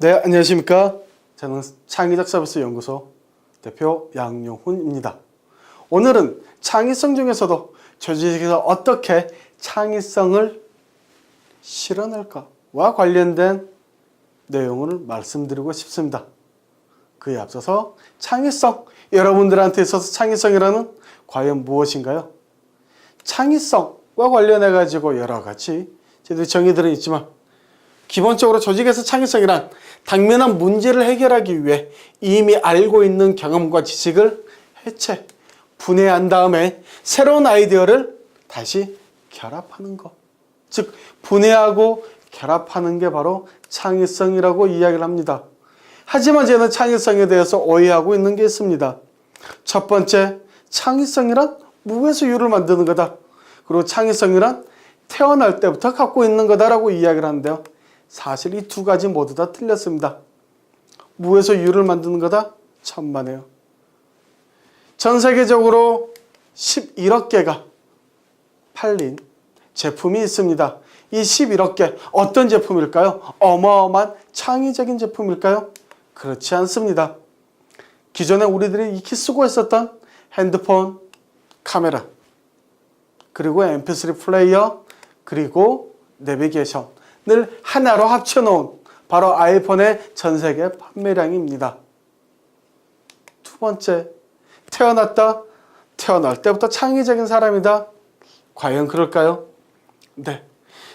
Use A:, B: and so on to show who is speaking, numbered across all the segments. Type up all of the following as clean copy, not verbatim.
A: 네, 안녕하십니까. 저는 창의적 서비스 연구소 대표 양용훈입니다. 오늘은 창의성 중에서도 조직에서 어떻게 창의성을 실현할까와 관련된 내용을 말씀드리고 싶습니다. 그에 앞서서 창의성, 여러분들한테 있어서 창의성이라는 과연 무엇인가요? 창의성과 관련해 가지고 여러 가지 저희들이 정의들은 있지만 기본적으로 조직에서 창의성이란 당면한 문제를 해결하기 위해 이미 알고 있는 경험과 지식을 해체, 분해한 다음에 새로운 아이디어를 다시 결합하는 것. 즉, 분해하고 결합하는 게 바로 창의성이라고 이야기를 합니다. 하지만 저는 창의성에 대해서 오해하고 있는 게 있습니다. 첫 번째, 창의성이란 무에서 유를 만드는 거다. 그리고 창의성이란 태어날 때부터 갖고 있는 거다라고 이야기를 하는데요. 사실 이 두 가지 모두 다 틀렸습니다. 무에서 유를 만드는 거다? 천만에요. 전 세계적으로 11억 개가 팔린 제품이 있습니다. 이 11억 개 어떤 제품일까요? 어마어마한 창의적인 제품일까요? 그렇지 않습니다. 기존에 우리들이 익히 쓰고 있었던 핸드폰, 카메라, 그리고 mp3 플레이어, 그리고 내비게이션을 하나로 합쳐놓은 바로 아이폰의 전세계 판매량입니다. 두 번째, 태어날 때부터 창의적인 사람이다. 과연 그럴까요? 네.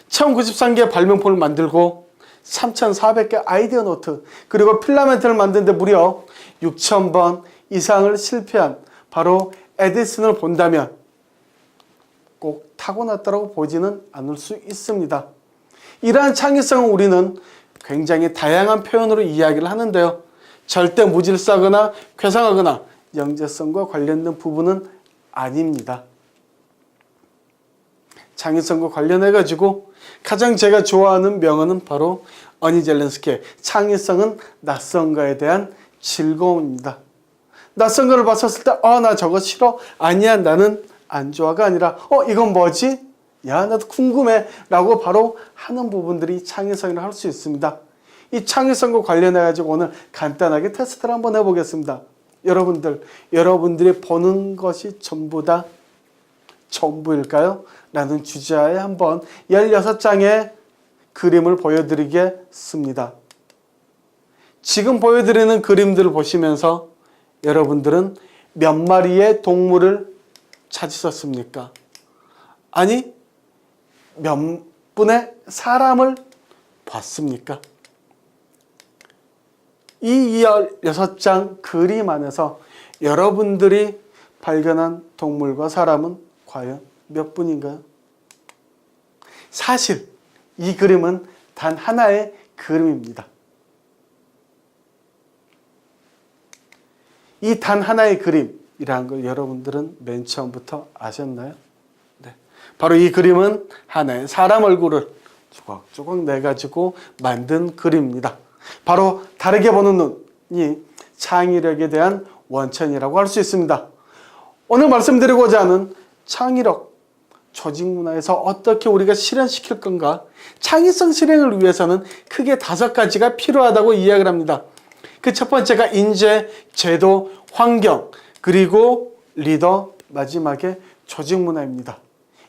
A: 1093개 발명품을 만들고 3400개 아이디어 노트, 그리고 필라멘트를 만드는데 무려 6000번 이상을 실패한 바로 에디슨을 본다면 꼭 타고났다고 보지는 않을 수 있습니다. 이러한 창의성은 우리는 굉장히 다양한 표현으로 이야기를 하는데요. 절대 무질서하거나 괴상하거나 영재성과 관련된 부분은 아닙니다. 창의성과 관련해 가지고 가장 제가 좋아하는 명언은 바로 어니 젤렌스키의 창의성은 낯선 거에 대한 즐거움입니다. 낯선 거를 봤었을 때 나 저거 싫어, 아니야 나는 안 좋아가 아니라 이건 뭐지? 야, 나도 궁금해 라고 바로 하는 부분들이 창의성이라고 할 수 있습니다. 이 창의성과 관련해 가지고 오늘 간단하게 테스트를 한번 해보겠습니다. 여러분들이 보는 것이 전부 다 전부일까요? 라는 주제하에 한번 16장의 그림을 보여드리겠습니다. 지금 보여드리는 그림들을 보시면서 여러분들은 몇 마리의 동물을 찾으셨습니까? 아니, 몇 분의 사람을 봤습니까? 이 16장 그림 안에서 여러분들이 발견한 동물과 사람은 과연 몇 분인가요? 사실 이 그림은 단 하나의 그림입니다. 이 단 하나의 그림이라는 걸 여러분들은 맨 처음부터 아셨나요? 네. 바로 이 그림은 하나의 사람 얼굴을 조각조각 내가지고 만든 그림입니다. 바로 다르게 보는 눈이 창의력에 대한 원천이라고 할 수 있습니다. 오늘 말씀드리고자 하는 창의력, 조직 문화에서 어떻게 우리가 실현시킬 건가? 창의성 실행을 위해서는 크게 5가지가 필요하다고 이야기를 합니다. 그 첫 번째가 인재, 제도, 환경, 그리고 리더, 마지막에 조직 문화입니다.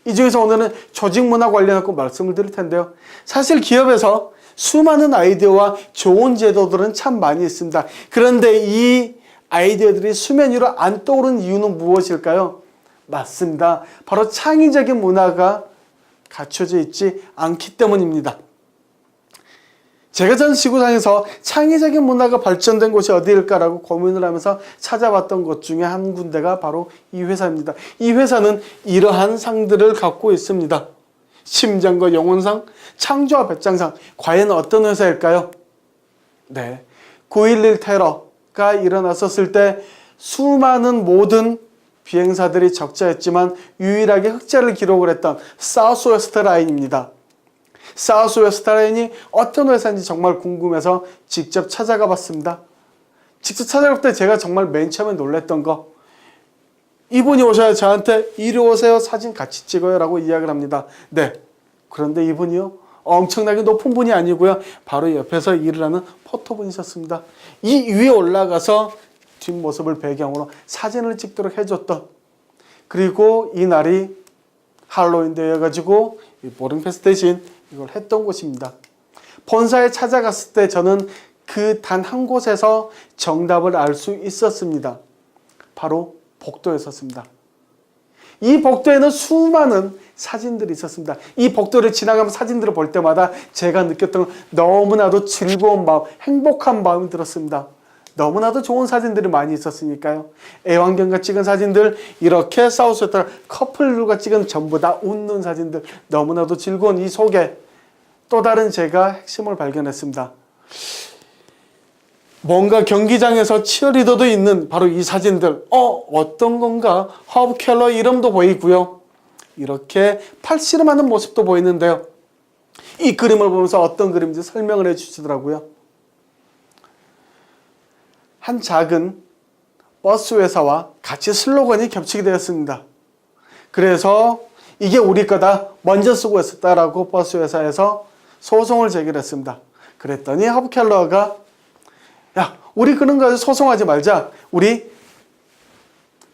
A: 이 중에서 오늘은 조직 문화 관련해서 말씀을 드릴 텐데요. 사실 기업에서 수많은 아이디어와 좋은 제도들은 참 많이 있습니다. 그런데 이 아이디어들이 수면 위로 안 떠오르는 이유는 무엇일까요? 맞습니다. 바로 창의적인 문화가 갖춰져 있지 않기 때문입니다. 제가 전 지구상에서 창의적인 문화가 발전된 곳이 어디일까라고 고민을 하면서 찾아봤던 곳 중에 한 군데가 바로 이 회사입니다. 이 회사는 이러한 상들을 갖고 있습니다. 심장과 영혼상, 창조와 배짱상. 과연 어떤 회사일까요? 네, 9.11 테러가 일어났었을 때 수많은 모든 비행사들이 적자였지만 유일하게 흑자를 기록을 했던 사우스웨스트 라인입니다. 사우스웨스트 라인이 어떤 회사인지 정말 궁금해서 직접 찾아가 봤습니다. 직접 찾아갈 때 제가 정말 맨 처음에 놀랬던 거, 이분이 오셔야 저한테 이리 오세요, 사진 같이 찍어요 라고 이야기를 합니다. 네, 그런데 이분이요, 엄청나게 높은 분이 아니고요. 바로 옆에서 일을 하는 포토분이셨습니다. 이 위에 올라가서 뒷모습을 배경으로 사진을 찍도록 해줬던, 그리고 이 날이 할로윈 되어가지고 보링패스 대신 이걸 했던 곳입니다. 본사에 찾아갔을 때 저는 그 단 한 곳에서 정답을 알 수 있었습니다. 바로 복도였었습니다. 이 복도에는 수많은 사진들이 있었습니다. 이 복도를 지나가면 사진들을 볼 때마다 제가 느꼈던 너무나도 즐거운 마음, 행복한 마음이 들었습니다. 너무나도 좋은 사진들이 많이 있었으니까요. 애완견과 찍은 사진들, 이렇게 사우스웨스트 커플들과 찍은 전부 다 웃는 사진들, 너무나도 즐거운 이 속에 또 다른 제가 핵심을 발견했습니다. 뭔가 경기장에서 치어리더도 있는 바로 이 사진들, 어떤 건가? 허브 켈러 이름도 보이고요. 이렇게 팔씨름하는 모습도 보이는데요. 이 그림을 보면서 어떤 그림인지 설명을 해주시더라고요. 한 작은 버스 회사와 같이 슬로건이 겹치게 되었습니다. 그래서 이게 우리 거다, 먼저 쓰고 있었다라고 버스 회사에서 소송을 제기했습니다. 그랬더니 허브 켈러가 야, 우리 그런 거 가지고 소송하지 말자. 우리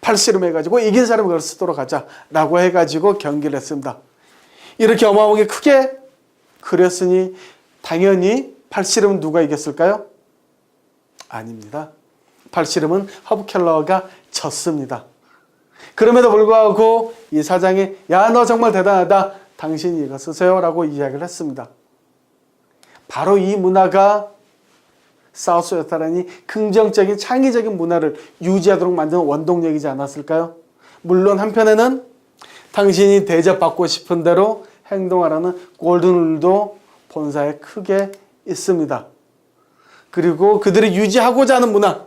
A: 팔씨름 해가지고 이긴 사람이 그걸 쓰도록 하자. 라고 해가지고 경기를 했습니다. 이렇게 어마어마하게 크게 그렸으니 당연히 팔씨름은 누가 이겼을까요? 아닙니다. 팔씨름은 허브 켈러가 졌습니다. 그럼에도 불구하고 이 사장이 야, 너 정말 대단하다. 당신이 이거 쓰세요. 라고 이야기를 했습니다. 바로 이 문화가 사우스웨스트란이 긍정적인 창의적인 문화를 유지하도록 만드는 원동력이지 않았을까요? 물론 한편에는 당신이 대접받고 싶은 대로 행동하라는 골든룰도 본사에 크게 있습니다. 그리고 그들이 유지하고자 하는 문화,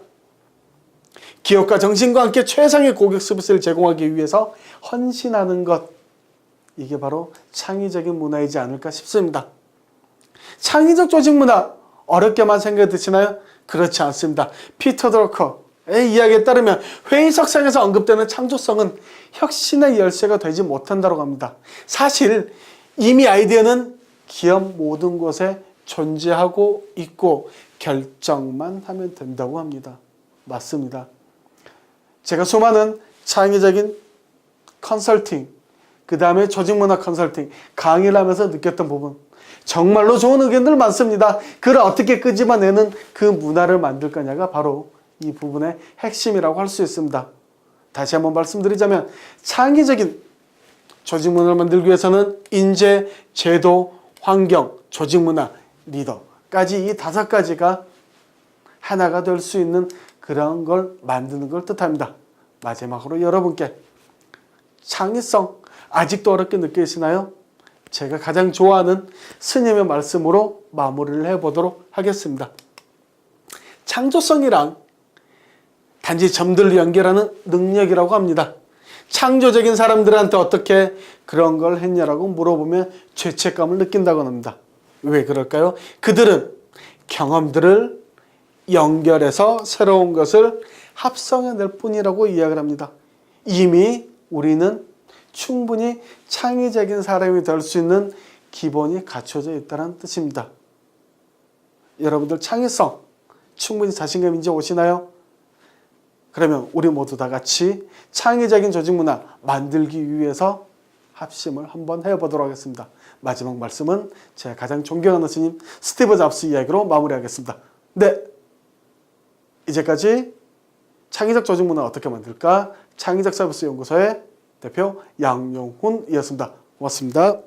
A: 기업과 정신과 함께 최상의 고객 서비스를 제공하기 위해서 헌신하는 것, 이게 바로 창의적인 문화이지 않을까 싶습니다. 창의적 조직 문화, 어렵게만 생각이 드시나요? 그렇지 않습니다. 피터 드러커의 이야기에 따르면 회의석상에서 언급되는 창조성은 혁신의 열쇠가 되지 못한다고 합니다. 사실 이미 아이디어는 기업 모든 곳에 존재하고 있고 결정만 하면 된다고 합니다. 맞습니다. 제가 수많은 창의적인 컨설팅, 그 다음에 조직문화 컨설팅 강의를 하면서 느꼈던 부분, 정말로 좋은 의견들 많습니다. 그걸 어떻게 끄집어내는 그 문화를 만들 거냐가 바로 이 부분의 핵심이라고 할 수 있습니다. 다시 한번 말씀드리자면 창의적인 조직 문화를 만들기 위해서는 인재, 제도, 환경, 조직 문화, 리더까지 이 5가지가 하나가 될 수 있는 그런 걸 만드는 걸 뜻합니다. 마지막으로 여러분께 창의성 아직도 어렵게 느끼시나요? 제가 가장 좋아하는 스님의 말씀으로 마무리를 해보도록 하겠습니다. 창조성이란 단지 점들을 연결하는 능력이라고 합니다. 창조적인 사람들한테 어떻게 그런 걸 했냐라고 물어보면 죄책감을 느낀다고 합니다. 왜 그럴까요? 그들은 경험들을 연결해서 새로운 것을 합성해낼 뿐이라고 이야기를 합니다. 이미 우리는 충분히 창의적인 사람이 될 수 있는 기본이 갖춰져 있다는 뜻입니다. 여러분들 창의성 충분히 자신감 이제 오시나요? 그러면 우리 모두 다 같이 창의적인 조직 문화 만들기 위해서 합심을 한번 해보도록 하겠습니다. 마지막 말씀은 제가 가장 존경하는 스님 스티브 잡스 이야기로 마무리하겠습니다. 네, 이제까지 창의적 조직 문화 어떻게 만들까? 창의적 서비스 연구소의 대표 양용훈이었습니다. 고맙습니다.